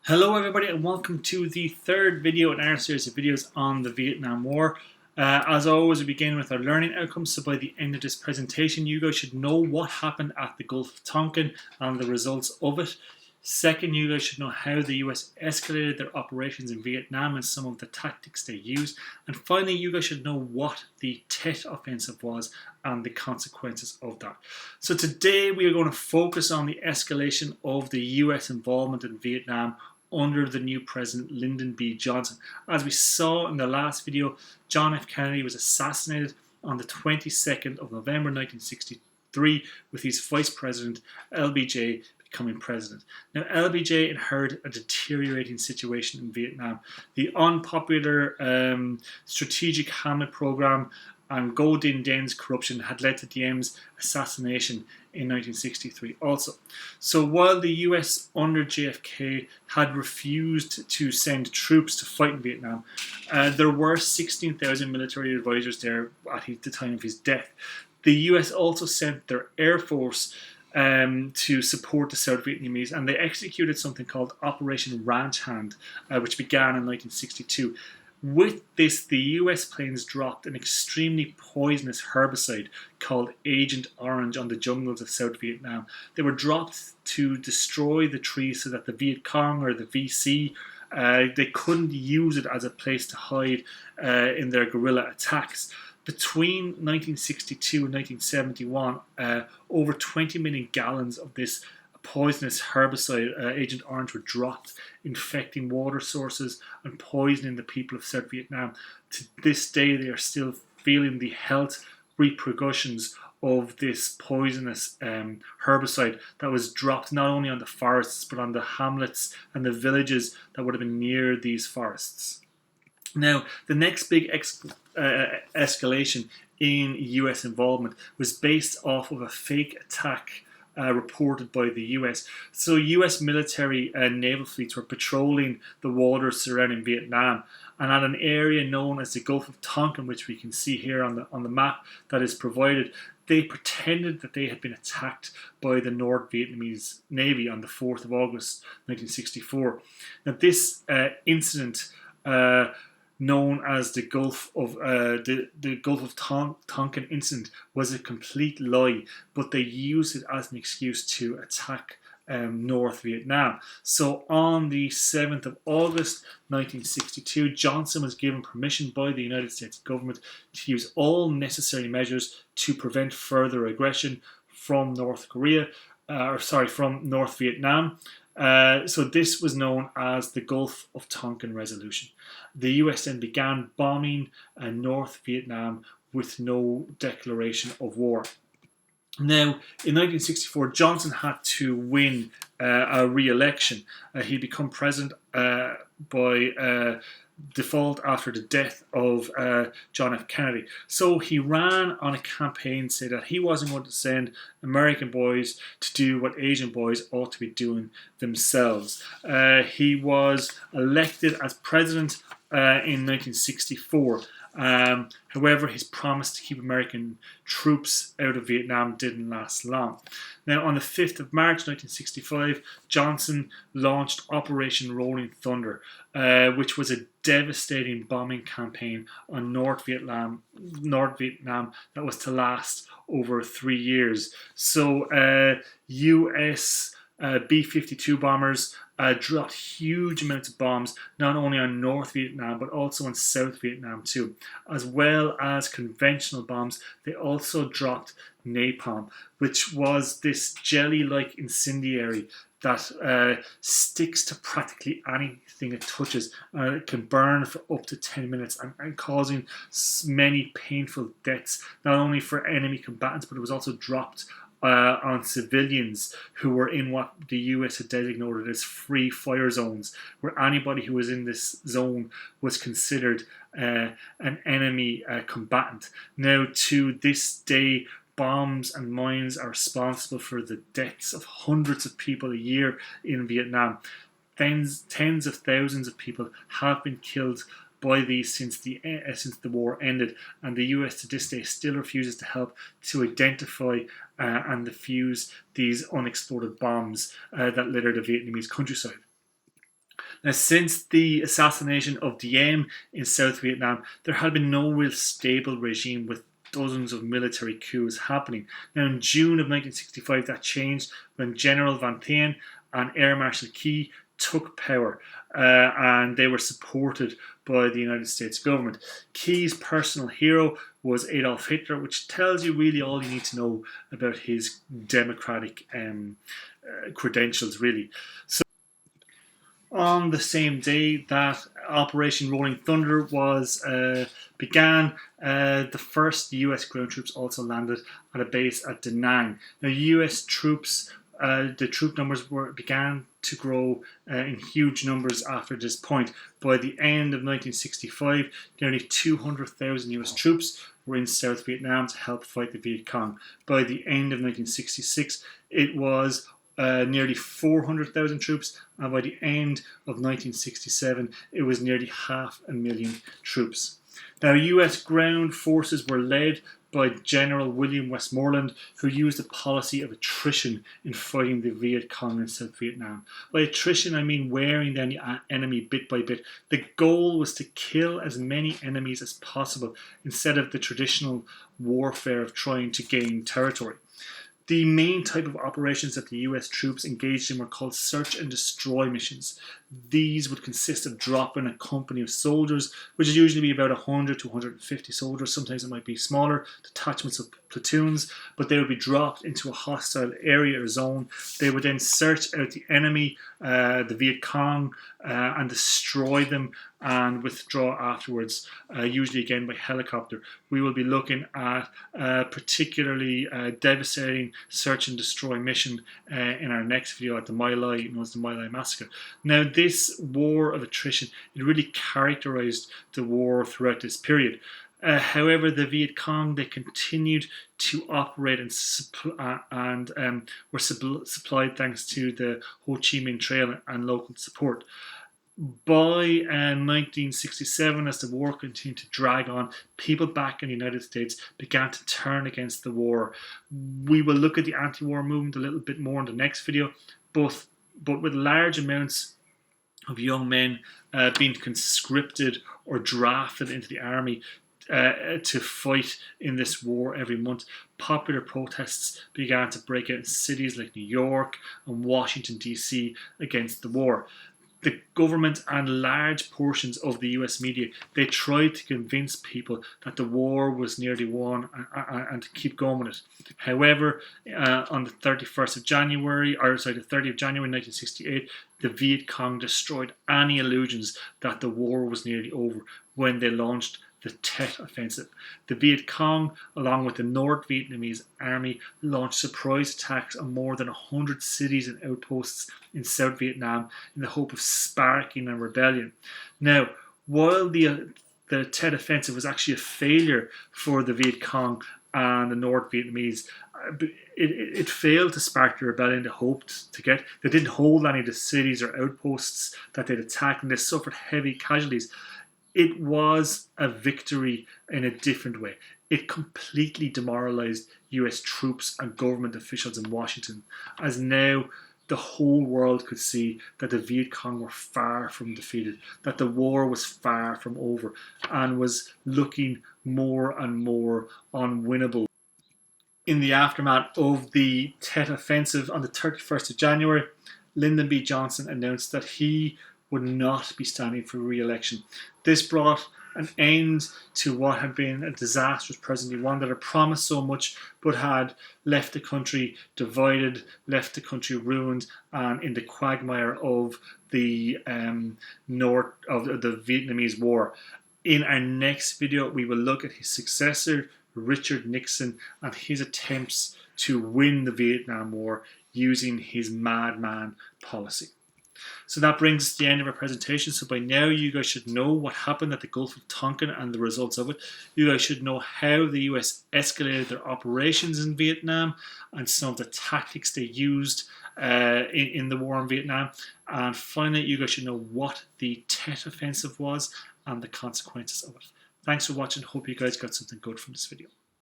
Hello everybody and welcome to the third video in our series of videos on the Vietnam War. As always, we begin with our learning outcomes, so by the end of this presentation you guys should know what happened at the Gulf of Tonkin and the results of it. Second, you guys should know how the US escalated their operations in Vietnam and some of the tactics they used. And finally, you guys should know what the Tet Offensive was and the consequences of that. So today we are going to focus on the escalation of the US involvement in Vietnam under the new president, Lyndon B. Johnson. As we saw in the last video, John F. Kennedy was assassinated on the 22nd of November 1963 with his vice president, LBJ, becoming president. Now, LBJ inherited a deteriorating situation in Vietnam. The unpopular strategic Hamlet program and Ngo Dinh Dien's corruption had led to Diem's assassination in 1963 also. So while the US under JFK had refused to send troops to fight in Vietnam, there were 16,000 military advisors there at the time of his death. The US also sent their Air Force to support the South Vietnamese, and they executed something called Operation Ranch Hand, which began in 1962. With this, the US planes dropped an extremely poisonous herbicide called Agent Orange on the jungles of South Vietnam. They were dropped to destroy the trees so that the Viet Cong or the VC they couldn't use it as a place to hide in their guerrilla attacks. Between 1962 and 1971, over 20 million gallons of this poisonous herbicide, Agent Orange, were dropped, infecting water sources and poisoning the people of South Vietnam. To this day, they are still feeling the health repercussions of this poisonous herbicide that was dropped not only on the forests but on the hamlets and the villages that would have been near these forests. Now, the next big escalation in US involvement was based off of a fake attack reported by the US. So US military and naval fleets were patrolling the waters surrounding Vietnam, and at an area known as the Gulf of Tonkin, which we can see here on the map that is provided, they pretended that they had been attacked by the North Vietnamese Navy on the 4th of August 1964. Now, this incident known as the Gulf of Tonkin incident was a complete lie, but they used it as an excuse to attack North Vietnam. So on the 7th of August 1962, Johnson was given permission by the United States government to use all necessary measures to prevent further aggression from from North Vietnam. So this was known as the Gulf of Tonkin Resolution. The US then began bombing North Vietnam with no declaration of war. Now, in 1964, Johnson had to win a re-election. He became president by default after the death of John F. Kennedy. So he ran on a campaign saying that he wasn't going to send American boys to do what Asian boys ought to be doing themselves. He was elected as president in 1964. However, his promise to keep American troops out of Vietnam didn't last long. Now, on the 5th of March 1965, Johnson launched Operation Rolling Thunder, which was a devastating bombing campaign on North Vietnam that was to last over 3 years. So, US B-52 bombers dropped huge amounts of bombs, not only on North Vietnam, but also on South Vietnam too. As well as conventional bombs, they also dropped napalm, which was this jelly-like incendiary that sticks to practically anything it touches. It can burn for up to 10 minutes and causing many painful deaths, not only for enemy combatants, but it was also dropped on civilians who were in what the US had designated as free fire zones, where anybody who was in this zone was considered an enemy combatant. Now, to this day, bombs and mines are responsible for the deaths of hundreds of people a year in Vietnam. Tens of thousands of people have been killed by these since the war ended, and the US to this day still refuses to help to identify and defuse these unexploded bombs that litter the Vietnamese countryside. Now, since the assassination of Diem in South Vietnam, there had been no real stable regime with dozens of military coups happening. Now, in June of 1965, that changed when General Van Thien and Air Marshal Key took power, and they were supported by the United States government. Key's personal hero was Adolf Hitler, which tells you really all you need to know about his democratic credentials, really. So, on the same day that Operation Rolling Thunder was began, the first US ground troops also landed at a base at Da Nang. Now, US troops, the troop numbers began to grow in huge numbers after this point. By the end of 1965, nearly 200,000 US troops were in South Vietnam to help fight the Viet Cong. By the end of 1966, it was nearly 400,000 troops, and by the end of 1967, it was nearly 500,000 troops. Now, US ground forces were led by General William Westmoreland, who used a policy of attrition in fighting the Viet Cong in South Vietnam. By attrition, I mean wearing down the enemy bit by bit. The goal was to kill as many enemies as possible instead of the traditional warfare of trying to gain territory. The main type of operations that the US troops engaged in were called search and destroy missions. These would consist of dropping a company of soldiers, which would usually be about 100 to 150 soldiers. Sometimes it might be smaller detachments of platoons, but they would be dropped into a hostile area or zone. They would then search out the enemy, the Viet Cong, and destroy them and withdraw afterwards, usually again by helicopter. We will be looking at a particularly devastating search and destroy mission in our next video at the My Lai, known as the My Lai Massacre. Now, this war of attrition, it really characterized the war throughout this period. However, the Viet Cong, they continued to operate and were supplied thanks to the Ho Chi Minh Trail and local support. By 1967, as the war continued to drag on, people back in the United States began to turn against the war. We will look at the anti-war movement a little bit more in the next video, but with large amounts of young men being conscripted or drafted into the army to fight in this war every month, popular protests began to break out in cities like New York and Washington, D.C. against the war. The government and large portions of the US media, they tried to convince people that the war was nearly won and to keep going with it. However, on the 30th of January 1968, the Viet Cong destroyed any illusions that the war was nearly over when they launched the Tet Offensive. The Viet Cong, along with the North Vietnamese army, launched surprise attacks on more than 100 cities and outposts in South Vietnam in the hope of sparking a rebellion. Now, while the Tet Offensive was actually a failure for the Viet Cong and the North Vietnamese, it failed to spark the rebellion they hoped to get. They didn't hold any of the cities or outposts that they'd attacked, and they suffered heavy casualties. It was a victory in a different way. It completely demoralized US troops and government officials in Washington, as now the whole world could see that the Viet Cong were far from defeated, that the war was far from over, and was looking more and more unwinnable. In the aftermath of the Tet Offensive on the 31st of January, Lyndon B. Johnson announced that he would not be standing for re-election. This brought an end to what had been a disastrous presidency, one that had promised so much but had left the country divided, left the country ruined, and in the quagmire of the Vietnamese War. In our next video, we will look at his successor, Richard Nixon, and his attempts to win the Vietnam War using his madman policy. So that brings us to the end of our presentation. So by now you guys should know what happened at the Gulf of Tonkin and the results of it. You guys should know how the US escalated their operations in Vietnam and some of the tactics they used in the war in Vietnam. And finally, you guys should know what the Tet Offensive was and the consequences of it. Thanks for watching. Hope you guys got something good from this video.